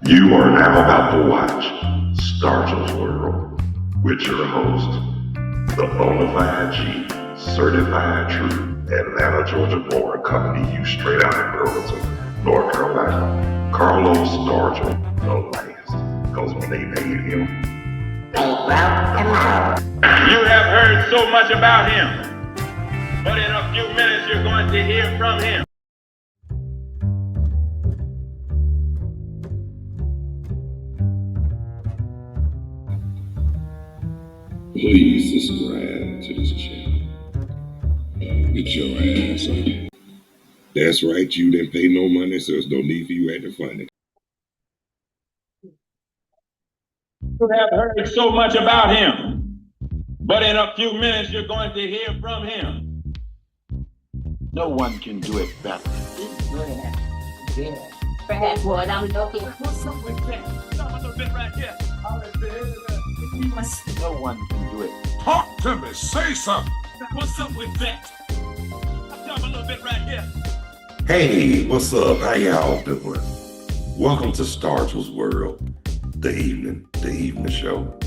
You are now about to watch Stargell's World with your host, the Bonafide G, certified true Atlanta, Georgia born, coming to you straight out of Burlington, North Carolina. Carlos Stargell, the last. Because when they made him, they broke him out. You have heard so much about him, but in a few minutes you're going to hear from him. Please subscribe to this channel. Get your ass on. That's right, you didn't pay no money, so there's no need for you acting funny. You have heard so much about him, but in a few minutes you're going to hear from him. No one can do it better. Yeah. That's what I'm looking for. What's up with that? Stop a little bit right here. No one can do it. Talk to me, say something. What's up with that? Stop a little bit right here. hey, what's up? How y'all doing? Welcome to Stargell's World, the evening show.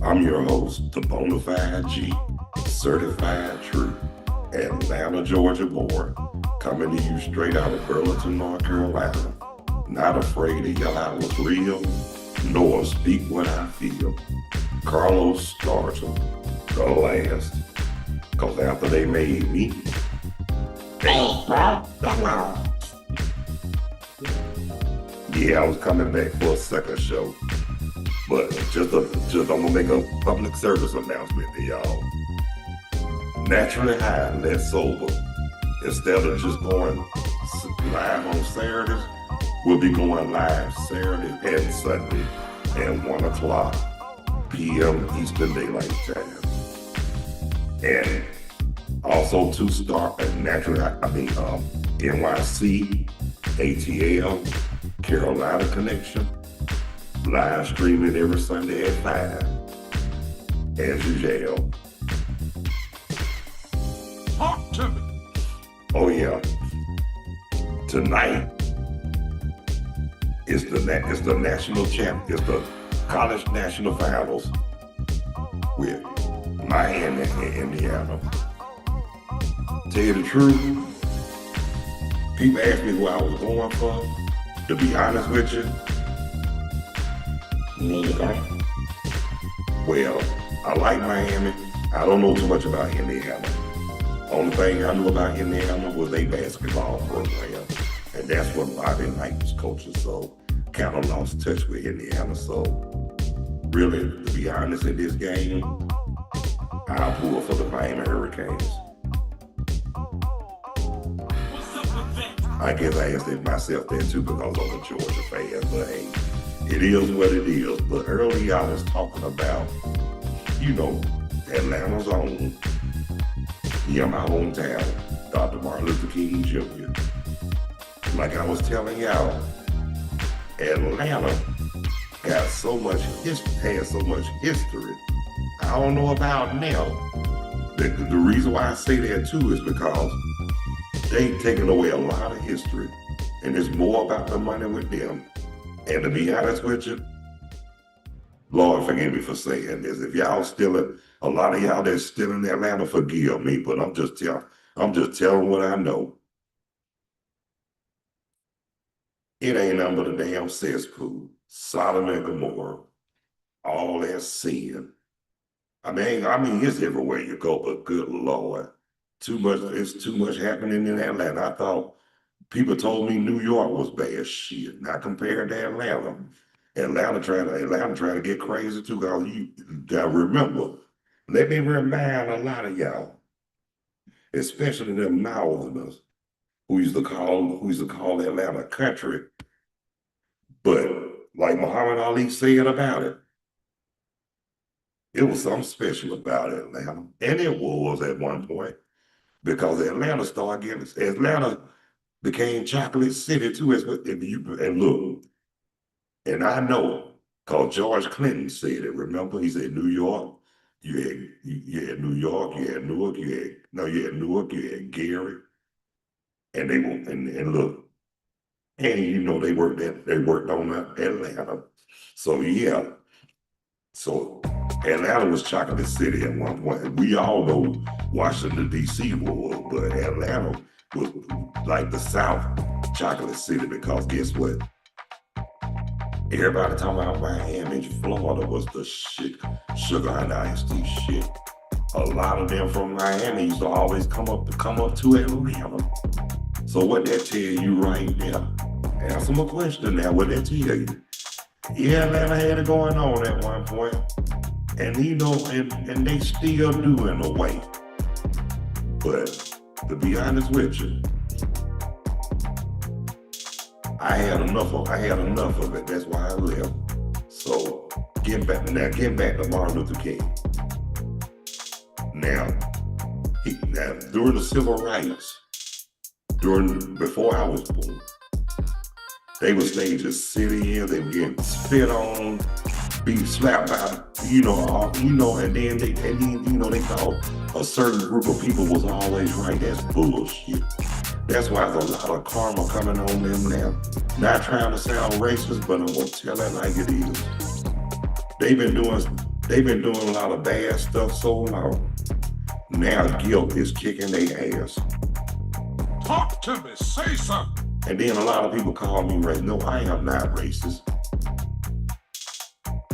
I'm your host, the Bonafide G, certified true Atlanta, Georgia born, coming to you straight out of Burlington, North Carolina. Not afraid to yell out what's real, nor speak what I feel. Carlos Stargell, the last. Cause after they made me, They broke him out. yeah, I was coming back for a second show. But just I'm gonna make a public service announcement to y'all. Naturally high, less sober. Instead of just going live on Saturdays, we'll be going live Saturday and Sunday at 1 o'clock p.m. Eastern Daylight Time. And also to start NYC, ATL, Carolina Connection, live streaming every Sunday at 5, as usual. Talk to me. Oh yeah, tonight is the national champ, it's the college national finals with Miami and Indiana. Tell you the truth, people ask me who I was going for. To be honest with you, neither. Well, I like Miami. I don't know too much about Indiana. Only thing I knew about Indiana was their basketball program. And that's what I didn't like was coaches, so kind of lost touch with Indiana. So really, to be honest, in this game, I'll pull for the Miami Hurricanes. What's up with that? I guess I asked it myself there too because I'm a Georgia fan, but hey, it is what it is. But earlier I was talking about, Atlanta's own, my hometown, Dr. Martin Luther King Jr. Like I was telling y'all, Atlanta got so much history, has so much history. I don't know about now. The reason why I say that too is because they've taken away a lot of history, and it's more about the money with them. And to be honest with you, Lord forgive me for saying this. If y'all still, a lot of y'all that's still in Atlanta, forgive me, but I'm just telling what I know. It ain't nothing but a damn cesspool, Sodom and Gomorrah, all that sin. I mean, it's everywhere you go, but good Lord, it's too much happening in Atlanta. I thought people told me New York was bad shit, not compared to Atlanta. Atlanta trying to get crazy too, because you gotta remember, let me remind a lot of y'all, especially them Northerners, who used to call Atlanta country. But like Muhammad Ali said about it, it was something special about Atlanta. And it was at one point, because Atlanta became Chocolate City too. And look, and I know, because George Clinton said it, remember? He said New York, you had New York, you had Newark, you had Gary. And they were, and look, And they worked on Atlanta. So yeah. So Atlanta was Chocolate City at one point. We all know Washington, D.C. was, but Atlanta was like the South Chocolate City, because guess what? Everybody talking about Miami, Florida was the shit, Sugar and iced tea shit. A lot of them from Miami used to always come up to Atlanta. So what that tell you right there? Answer my question now, what that tell you? Yeah, Atlanta had it going on at one point. And and they still do in a way. But to be honest with you, I had enough of it. That's why I left. So get back to Martin Luther King. Now during the civil rights, before I was born, they would stage a city in, they would get spit on, be slapped by, and then they thought a certain group of people was always right. That's bullshit. That's why there's a lot of karma coming on them now. Not trying to sound racist, but I'm gonna tell it like it is. They've been doing a lot of bad stuff so long. Now guilt is kicking their ass. Talk to me. Say something. And then a lot of people call me racist. No, I am not racist.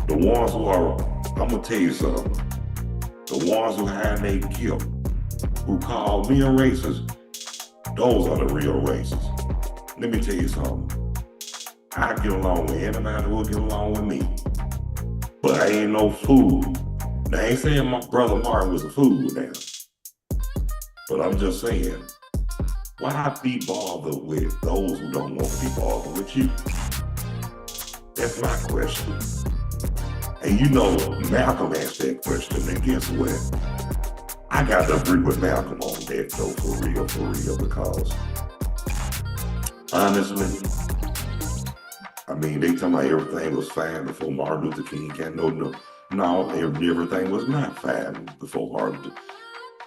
The ones who are, I'm gonna tell you something. The ones who hide their guilt, who call me a racist, those are the real racists. Let me tell you something. I get along with anybody who will get along with me. But I ain't no fool. Now, I ain't saying my brother Martin was a fool now. But I'm just saying, why be bothered with those who don't want to be bothered with you? That's my question. And Malcolm asked that question, and guess what? I got to agree with Malcolm on that though, for real, because honestly, they talking about everything was fine before Martin Luther King came. No, everything was not fine before Martin Luther.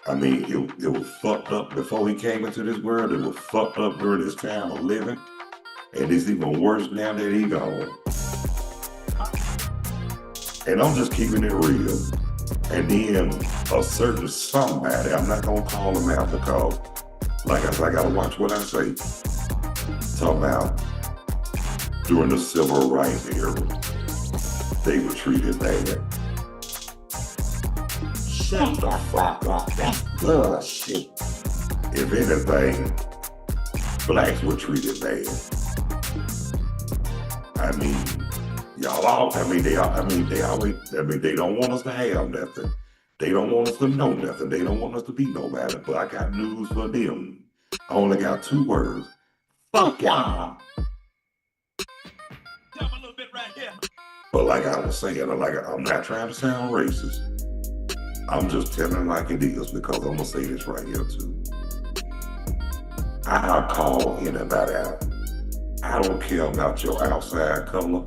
It was fucked up before he came into this world. It was fucked up during his time of living. And it's even worse now that he gone. And I'm just keeping it real. And then a certain somebody, I'm not gonna call him out because, like I said, I gotta watch what I say. Talking about during the civil rights era, they were treated bad. Shut the fuck up, that's bullshit. If anything, blacks were treated bad. They don't want us to have nothing. They don't want us to know nothing. They don't want us to be nobody. But I got news for them. I only got 2 words. Fuck y'all. Jump a little bit right here. But like I was saying, I'm not trying to sound racist. I'm just telling like it is, because I'm gonna say this right here too. I'll call anybody out. I don't care about your outside color.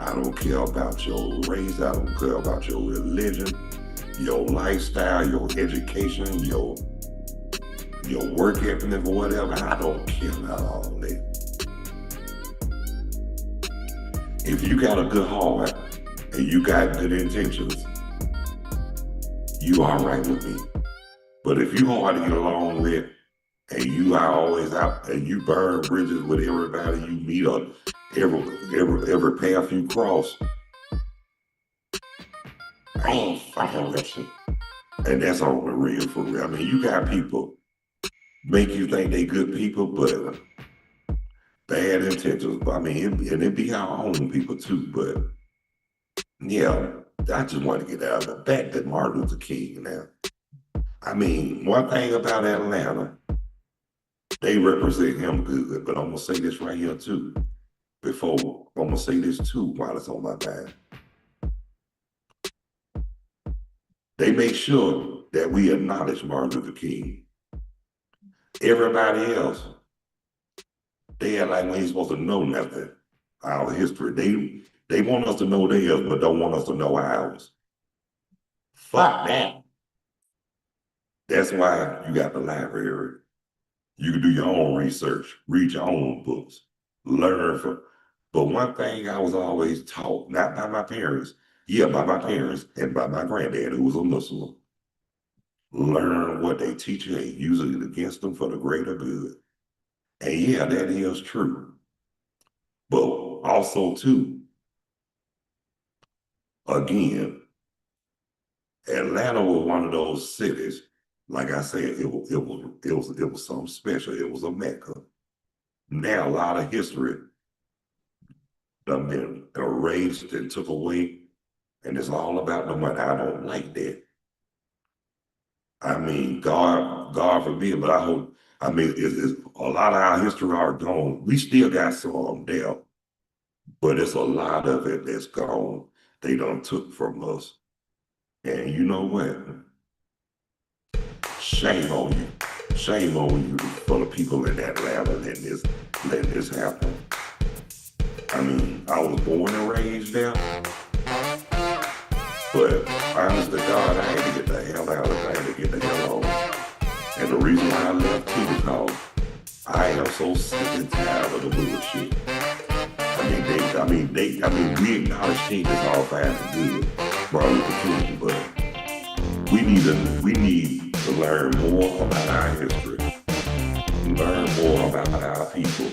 I don't care about your race. I don't care about your religion, your lifestyle, your education, your work ethic or whatever. I don't care about all that. If you got a good heart and you got good intentions, you all right with me. But if you hard to get along with, and you are always out and you burn bridges with everybody you meet up, every path you cross, I ain't fucking with you. And that's on the real, for real. You got people make you think they good people, but bad intentions. And it be our own people too. But yeah, I just want to get out of the back that Martin Luther King now. One thing about Atlanta, they represent him good, but I'm gonna say this right here too. I'm gonna say this too while it's on my mind. They make sure that we acknowledge Martin Luther King. Everybody else, they act like we ain't supposed to know nothing. Our history. They want us to know theirs, but don't want us to know ours. Fuck that. That's why you got the library. You can do your own research, read your own books. Learn from. But one thing I was always taught, not by my parents, yeah, by my parents and by my granddad, who was a Muslim. Learn what they teach you and use it against them for the greater good. And yeah, that is true. But also too, again, Atlanta was one of those cities, like I said, it was something special. It was a Mecca. Now a lot of history done been erased and took away, and it's all about the money. I don't like that. I mean, God forbid, but I hope. I mean, it's a lot of our history are gone. We still got some there, but it's a lot of it that's gone. They done took from us, and you know what? Shame on you. Shame on you for the people in Atlanta letting this happen. I mean, I was born and raised there, but honest to God, I had to get the hell out of it. I had to get the hell on. And the reason why I left too is because I am so sick and tired of the bullshit. We acknowledge change is all fine and good, Martin Luther King, but we need to learn more about our history, learn more about our people,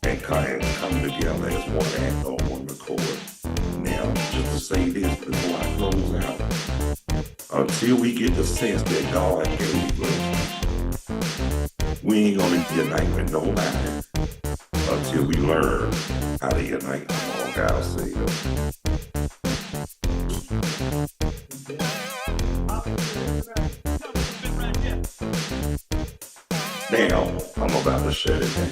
and come together as one act on one accord. Now, just to say this before I close out, until we get the sense that God gave us, we ain't gonna unite with nobody until we learn how to unite among ourselves. Now, I'm about to shut it down.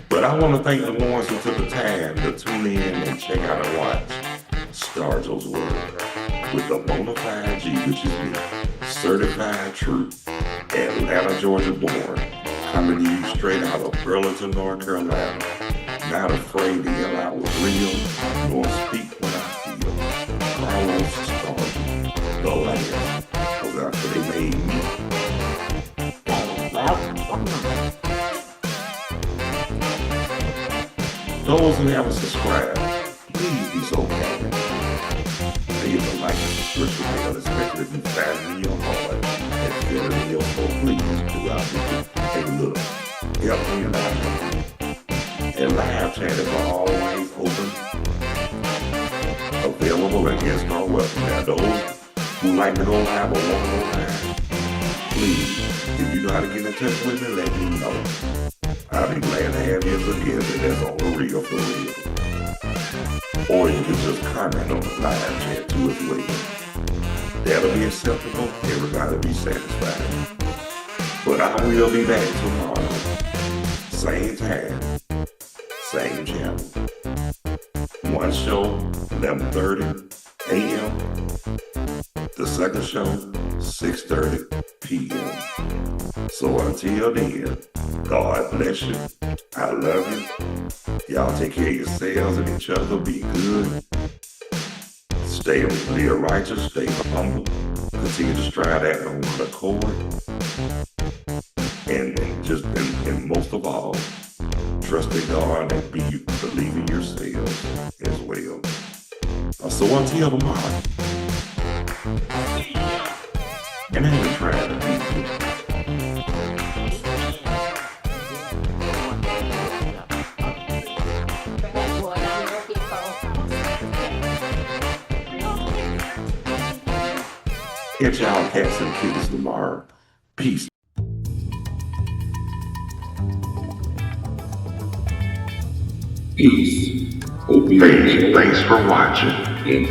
But I want to thank the ones who took the time to tune in and check out and watch Stargell's World with the bona fide G, which is me, certified true, Atlanta, Georgia born, coming to you straight out of Burlington, North Carolina, not afraid to yell out what's real, nor speak what I feel. Carlos Stargell, the last, because that's what they made me. Those who haven't subscribed, please be so kind. Leave a like and subscription bell, especially if you find it in your heart and feel it in your soul. Please do out there. Take a look. Help me and I help you. And live chat is always open, available against our welcome. Now those who like to go live or want to go live, please, if you know how to get in touch with me, let me know. I'll be glad to have you as a guest, and that's on the real for real. Or you can just comment on the live chat too as well. That'll be acceptable. Everybody be satisfied. But I will be back tomorrow. Same time, same channel. One show, 11:30 a.m. The second show, 6:30 p.m. So until then, God bless you. I love you. Y'all take care of yourselves and each other. Be good. Stay live righteous. Stay humble. Continue to strive that on one accord. And most of all, trust in God and believe in yourselves as well. So until tomorrow. And I ain't trying to be good. Catch y'all cats and kittens tomorrow. Peace. Peace. Thanks for watching,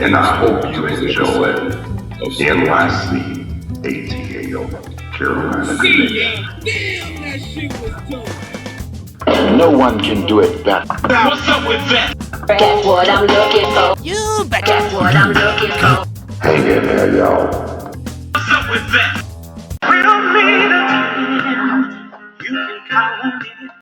and I hope you enjoy NYC ATL Carolina Connection. Damn, that shit was dope. No one can do it better. What's up with that? That's what I'm looking for. That's what I'm looking for. Hang in there, y'all. What's up with that?